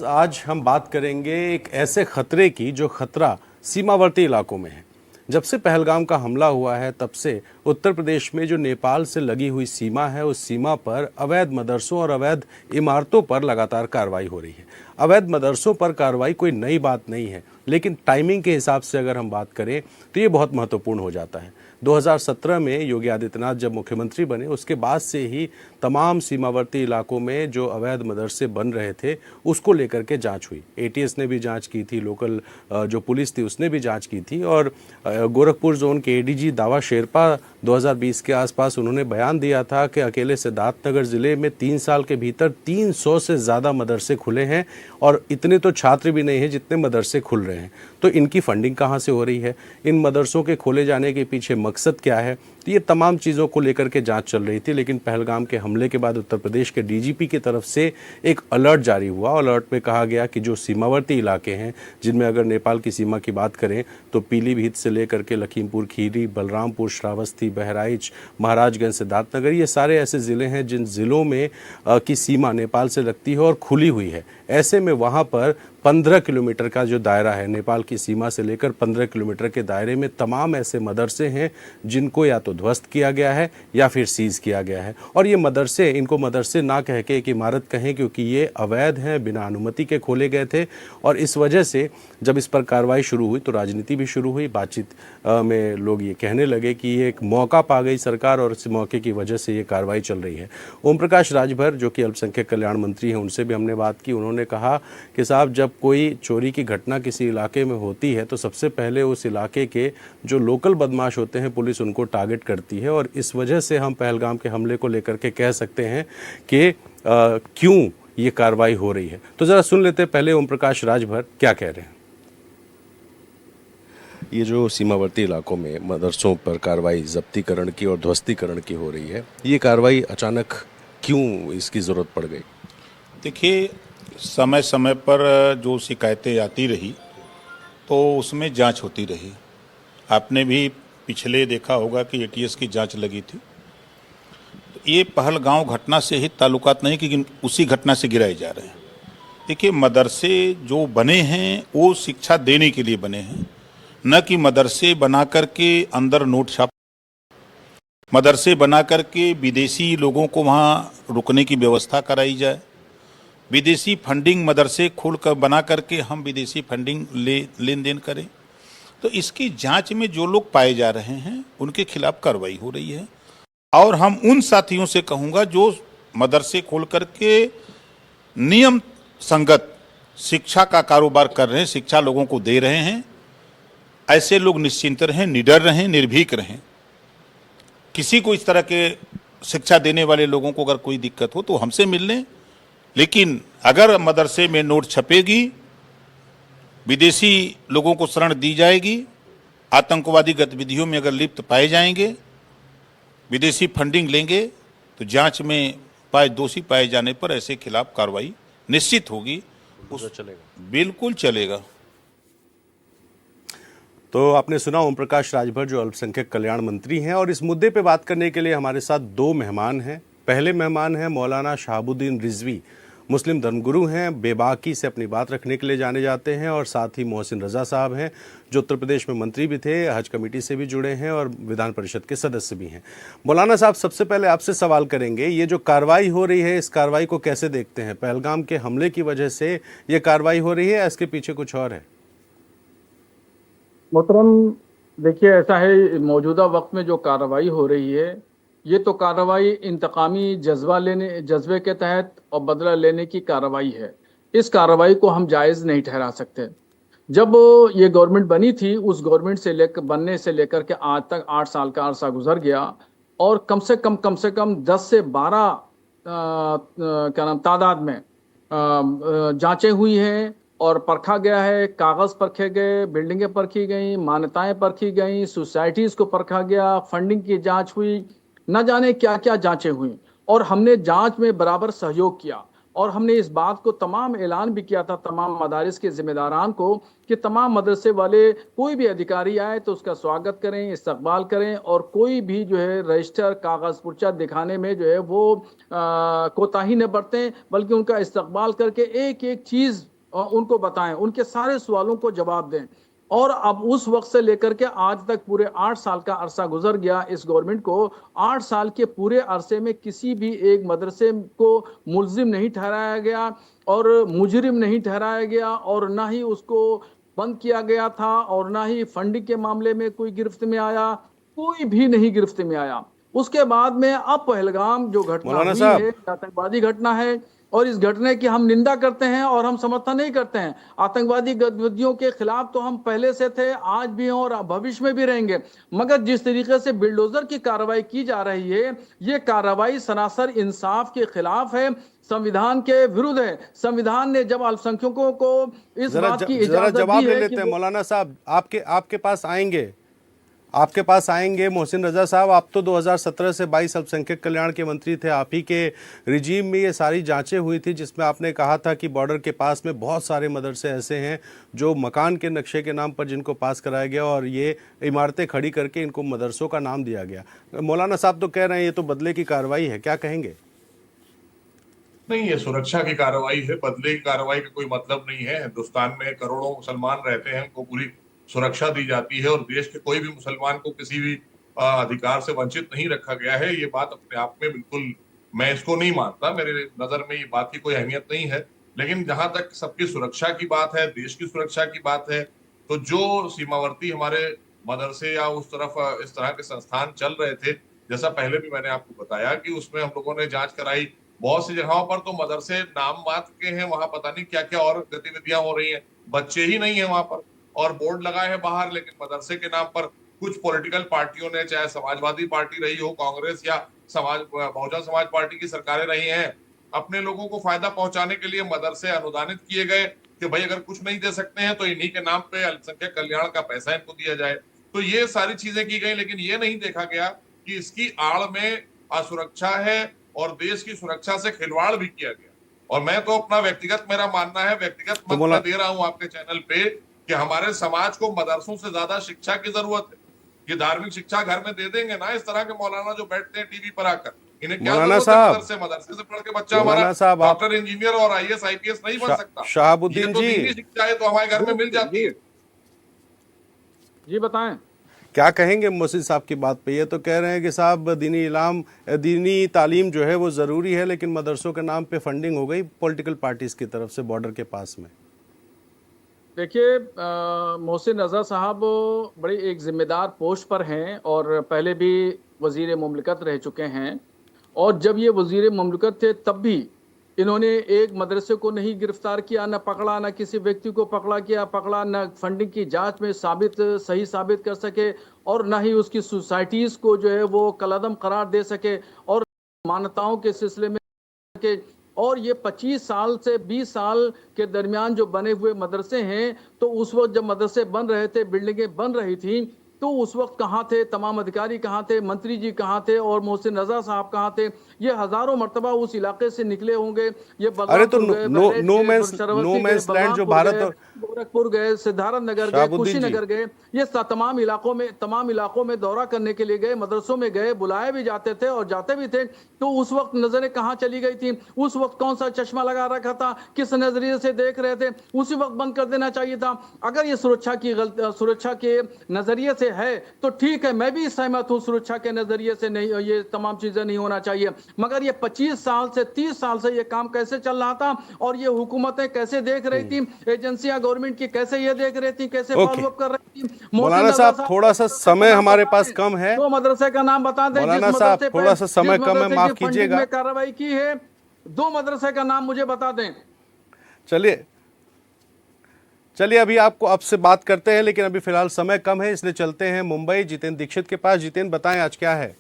आज हम बात करेंगे एक ऐसे खतरे की जो खतरा सीमावर्ती इलाकों में है। जब से पहलगाम का हमला हुआ है तब से उत्तर प्रदेश में जो नेपाल से लगी हुई सीमा है उस सीमा पर अवैध मदरसों और अवैध इमारतों पर लगातार कार्रवाई हो रही है। अवैध मदरसों पर कार्रवाई कोई नई बात नहीं है, लेकिन टाइमिंग के हिसाब से अगर हम बात करें तो ये बहुत महत्वपूर्ण हो जाता है। 2017 में योगी आदित्यनाथ जब मुख्यमंत्री बने उसके बाद से ही तमाम सीमावर्ती इलाकों में जो अवैध मदरसे बन रहे थे उसको लेकर के जांच हुई। एटीएस ने भी जांच की थी, लोकल जो पुलिस थी उसने भी जांच की थी और गोरखपुर जोन के एडीजी दावा शेरपा 2020 के आसपास उन्होंने बयान दिया था कि अकेले सिद्धार्थनगर जिले में 3 साल के भीतर 300 से ज़्यादा मदरसे खुले हैं और इतने तो छात्र भी नहीं हैं जितने मदरसे खुल रहे हैं। तो इनकी फंडिंग कहाँ से हो रही है, इन मदरसों के खोले जाने के पीछे मकसद क्या है, तो ये तमाम चीज़ों को लेकर के जांच चल रही थी। लेकिन पहलगाम के हमले के बाद उत्तर प्रदेश के डीजीपी की तरफ से एक अलर्ट जारी हुआ। अलर्ट में कहा गया कि जो सीमावर्ती इलाके हैं, जिनमें अगर नेपाल की सीमा की बात करें तो पीलीभीत से लेकर के लखीमपुर खीरी, बलरामपुर, श्रावस्ती, बहराइच, महाराजगंज, सिद्धार्थनगर, ये सारे ऐसे ज़िले हैं जिन ज़िलों में की सीमा नेपाल से लगती है और खुली हुई है। ऐसे में वहाँ पर 15 किलोमीटर का जो दायरा है, नेपाल की सीमा से लेकर 15 किलोमीटर के दायरे में तमाम ऐसे मदरसे हैं जिनको या तो ध्वस्त किया गया है या फिर सीज किया गया है। और ये मदरसे, इनको मदरसे ना कह के एक इमारत कहें, क्योंकि ये अवैध हैं, बिना अनुमति के खोले गए थे। और इस वजह से जब इस पर कार्रवाई शुरू हुई तो राजनीति भी शुरू हुई। बातचीत में लोग ये कहने लगे कि ये एक मौका पा गई सरकार और इस मौके की वजह से ये कार्रवाई चल रही है। ओम प्रकाश राजभर जो कि अल्पसंख्यक कल्याण मंत्री हैं, उनसे भी हमने बात की। उन्होंने कहा कि साहब, जब कोई चोरी की घटना किसी इलाके में होती है तो सबसे पहले उस इलाके के जो लोकल बदमाश होते हैं पुलिस उनको टारगेट करती है। और इस वजह से हम पहलगाम के हमले को लेकर के कह सकते हैं कि क्यों ये कार्रवाई हो रही है। तो ज़रा सुन लेते हैं पहले ओम प्रकाश राजभर क्या कह रहे हैं। ये जो सीमावर्ती इलाकों में मदरसों पर कार्रवाई जब्तीकरण की और ध्वस्तीकरण की हो रही है, ये कार्रवाई अचानक क्यों इसकी ज़रूरत पड़ गई? देखिए, समय समय पर जो शिकायतें आती रही तो उसमें जांच होती रही। आपने भी पिछले देखा होगा कि एटीएस की जांच लगी थी। तो ये पहलगांव घटना से ही ताल्लुकात नहीं कि उसी घटना से गिराए जा रहे हैं। देखिए, मदरसे जो बने हैं वो शिक्षा देने के लिए बने हैं, न कि मदरसे बना करके अंदर नोट छाप, मदरसे बना करके विदेशी लोगों को वहाँ रुकने की व्यवस्था कराई जाए, विदेशी फंडिंग मदरसे खोल कर बना करके हम विदेशी फंडिंग लेन देन करें। तो इसकी जांच में जो लोग पाए जा रहे हैं उनके खिलाफ कार्रवाई हो रही है। और हम उन साथियों से कहूँगा जो मदरसे खोल करके नियम संगत शिक्षा का कारोबार कर रहे हैं, शिक्षा लोगों को दे रहे हैं, ऐसे लोग निश्चिंत रहें, निडर रहें, निर्भीक रहें। किसी को इस तरह के शिक्षा देने वाले लोगों को अगर कोई दिक्कत हो तो हमसे मिल लें। लेकिन अगर मदरसे में नोट छपेगी, विदेशी लोगों को शरण दी जाएगी, आतंकवादी गतिविधियों में अगर लिप्त पाए जाएंगे, विदेशी फंडिंग लेंगे, तो जांच में दोषी पाए जाने पर ऐसे खिलाफ कार्रवाई निश्चित होगी। बिल्कुल चलेगा। तो आपने सुना ओम प्रकाश राजभर जो अल्पसंख्यक कल्याण मंत्री हैं, और इस मुद्दे पे बात करने के लिए हमारे साथ दो मेहमान हैं। पहले मेहमान हैं मौलाना शहाबुद्दीन रिजवी, मुस्लिम धर्मगुरु हैं, बेबाकी से अपनी बात रखने के लिए जाने जाते हैं। और साथ ही मोहसिन रजा साहब हैं जो उत्तर प्रदेश में मंत्री भी थे, हज कमेटी से भी जुड़े हैं और विधान परिषद के सदस्य भी हैं। मौलाना साहब, सबसे पहले आपसे सवाल करेंगे, ये जो कार्रवाई हो रही है इस कार्रवाई को कैसे देखते हैं? पहलगाम के हमले की वजह से ये कार्रवाई हो रही है या इसके पीछे कुछ और है? मोहतरम, देखिए, ऐसा है, मौजूदा वक्त में जो कार्रवाई हो रही है ये तो कार्रवाई इंतकामी जज्बे के तहत और बदला लेने की कार्रवाई है। इस कार्रवाई को हम जायज़ नहीं ठहरा सकते। जब ये गवर्नमेंट बनी थी, उस गवर्नमेंट से बनने से लेकर के आज तक 8 साल का अरसा गुजर गया और कम से कम 10 से 12 क्या नाम तादाद में जांचें हुई हैं और परखा गया है। कागज़ परखे गए, बिल्डिंगें परखी गई, मान्यताएं परखी गई, सोसाइटीज़ को परखा गया, फंडिंग की जांच हुई, न जाने क्या क्या जांचें हुई। और हमने जांच में बराबर सहयोग किया और हमने इस बात को तमाम ऐलान भी किया था तमाम मदारिस के जिम्मेदारान को कि तमाम मदरसे वाले कोई भी अधिकारी आए तो उसका स्वागत करें, इस्तकबाल करें, और कोई भी जो है रजिस्टर कागज पुर्चा दिखाने में जो है वो कोताही न बरतें, बल्कि उनका इस्तकबाल करके एक एक चीज उनको बताएं, उनके सारे सवालों को जवाब दें। और अब उस वक्त से लेकर के आज तक पूरे 8 साल का अरसा गुजर गया इस गवर्नमेंट को। 8 साल के पूरे अरसे में किसी भी एक मदरसे को मुल्जिम नहीं ठहराया गया और मुजरिम नहीं ठहराया गया, और ना ही उसको बंद किया गया था, और ना ही फंडिंग के मामले में कोई गिरफ्त में आया, कोई भी नहीं गिरफ्त में आया। उसके बाद में अब पहलगाम जो घटना मौलाना हुई साहब, है, आतंकवादी घटना है, और इस घटने की हम निंदा करते हैं और हम समर्थन नहीं करते हैं। आतंकवादी गतिविधियों के खिलाफ तो हम पहले से थे, आज भी हैं और भविष्य में भी रहेंगे। मगर जिस तरीके से बिल्डोजर की कार्रवाई की जा रही है, ये कार्रवाई सरासर इंसाफ के खिलाफ है, संविधान के विरुद्ध है। संविधान ने जब अल्पसंख्यकों को इस बात की जरा इजाजत जवाब दी ले है लेते कि हैं मौलाना साहब। आपके पास आएंगे, आपके पास आएंगे। मोहसिन रजा साहब, आप तो 2017 से 22 अल्पसंख्यक कल्याण के मंत्री थे। आप ही के रिजीम में ये सारी जांचें हुई थी, जिसमें आपने कहा था कि बॉर्डर के पास में बहुत सारे मदरसे ऐसे हैं जो मकान के नक्शे के नाम पर जिनको पास कराया गया और ये इमारतें खड़ी करके इनको मदरसों का नाम दिया गया। मौलाना साहब तो कह रहे हैं ये तो बदले की कार्रवाई है, क्या कहेंगे? नहीं, ये सुरक्षा की कार्रवाई है, बदले की कार्रवाई का कोई मतलब नहीं है। हिंदुस्तान में करोड़ों मुसलमान रहते हैं, उनको पूरी सुरक्षा दी जाती है और देश के कोई भी मुसलमान को किसी भी अधिकार से वंचित नहीं रखा गया है। ये बात अपने आप में बिल्कुल, मैं इसको नहीं मानता, मेरे नजर में ये बात की कोई अहमियत नहीं है। लेकिन जहां तक सबकी सुरक्षा की बात है, देश की सुरक्षा की बात है, तो जो सीमावर्ती हमारे मदरसे या उस तरफ इस तरह के संस्थान चल रहे थे, जैसा पहले भी मैंने आपको बताया कि उसमें हम लोगों ने जांच कराई। बहुत सी जगहों पर तो मदरसे नाम मात्र के हैं, वहां पता नहीं क्या क्या और गतिविधियां हो रही हैं, बच्चे ही नहीं है वहां पर, और बोर्ड लगाए हैं बाहर, लेकिन मदरसे के नाम पर कुछ पॉलिटिकल पार्टियों ने, चाहे समाजवादी पार्टी रही हो, कांग्रेस या बहुजन समाज पार्टी की सरकारें रही हैं, अपने लोगों को फायदा पहुंचाने के लिए मदरसे अनुदानित किए गए कि भाई अगर कुछ नहीं दे सकते हैं तो इन्हीं के नाम पे अल्पसंख्यक कल्याण का पैसा इनको दिया जाए। तो ये सारी चीजें की गई, लेकिन ये नहीं देखा गया कि इसकी आड़ में असुरक्षा है और देश की सुरक्षा से खिलवाड़ भी किया गया। और मैं तो अपना व्यक्तिगत, मेरा मानना है, व्यक्तिगत मत मैं दे रहा हूं आपके चैनल पे, कि हमारे समाज को मदरसों से ज्यादा शिक्षा की जरूरत है। ये धार्मिक शिक्षा घर में दे देंगे ना, इस तरह के मौलाना जो बैठते हैं टीवी पर आकर, इन्हें क्या मौलाना जरूरत है? साहब, मदरसे से पढ़ के बच्चा हमारा डॉक्टर, इंजीनियर और IAS IPS नहीं बन सकता। शहाबुद्दीन तो जी, दीनी शिक्षा है तो हमारे घर में मिल जाती है। जी बताएं, क्या कहेंगे मोहसिन साहब की बात पे? ये तो कह रहे हैं कि साहब दीनी तालीम जो है वो ज़रूरी है, लेकिन मदरसों के नाम पे फंडिंग हो गई पॉलिटिकल पार्टीज की तरफ से बॉर्डर के पास में। देखिए, मोहसिन रजा साहब बड़े एक जिम्मेदार पोस्ट पर हैं और पहले भी वजीर मुमलिकत रह चुके हैं, और जब ये वजीर मुमलिकत थे तब भी इन्होंने एक मदरसे को नहीं गिरफ्तार किया, न पकड़ा, न किसी व्यक्ति को पकड़ा, न फंडिंग की जांच में सही साबित कर सके, और न ही उसकी सोसाइटीज को जो है वो कलअदम करार दे सके, और मान्यताओं के सिलसिले में के। और ये 25 साल से 20 साल के दरमियान जो बने हुए मदरसे हैं, तो उस वक्त जब मदरसे बन रहे थे, बिल्डिंगें बन रही थी, तो उस वक्त कहाँ थे तमाम अधिकारी, कहाँ थे मंत्री जी, कहाँ थे, और मोहसिन रजा साहब कहाँ थे? ये हजारों मरतबा उस इलाके से निकले होंगे। ये अरे तो नो मैंस लैंड जो भारत और गोरखपुर गए, सिद्धार्थ नगर गए, कुशीनगर गए, ये तमाम इलाकों में दौरा करने के लिए गए, मदरसों में गए, बुलाए भी जाते थे और जाते भी थे। तो उस वक्त नजरें कहाँ चली गई थी? उस वक्त कौन सा चश्मा लगा रखा था? किस नजरिए से देख रहे थे? उसी वक्त बंद कर देना चाहिए था। अगर ये सुरक्षा के नजरिए से है तो ठीक है, मैं भी सहमत हूं, सुरक्षा के नजरिए से नहीं, ये तमाम चीजें नहीं होना चाहिए। मगर ये 25 साल से 30 साल से ये काम कैसे चल रहा था, और ये हुकूमतें कैसे देख रही थी, एजेंसियां गवर्नमेंट की कैसे ये देख रही थी, कैसे फॉलोअप कर रही थी? मौलाना साहब, थोड़ा सा समय हमारे पास कम है, तो मदरसे का नाम बता दें। मौलाना साहब, थोड़ा सा समय कम है, माफ कीजिएगा। कार्रवाई की है, 2 मदरसे का नाम मुझे बता दें। चलिए अभी आपसे बात करते हैं, लेकिन अभी फिलहाल समय कम है, इसलिए चलते हैं मुंबई जितेंद्र दीक्षित के पास। जितेंद्र, बताएं आज क्या है?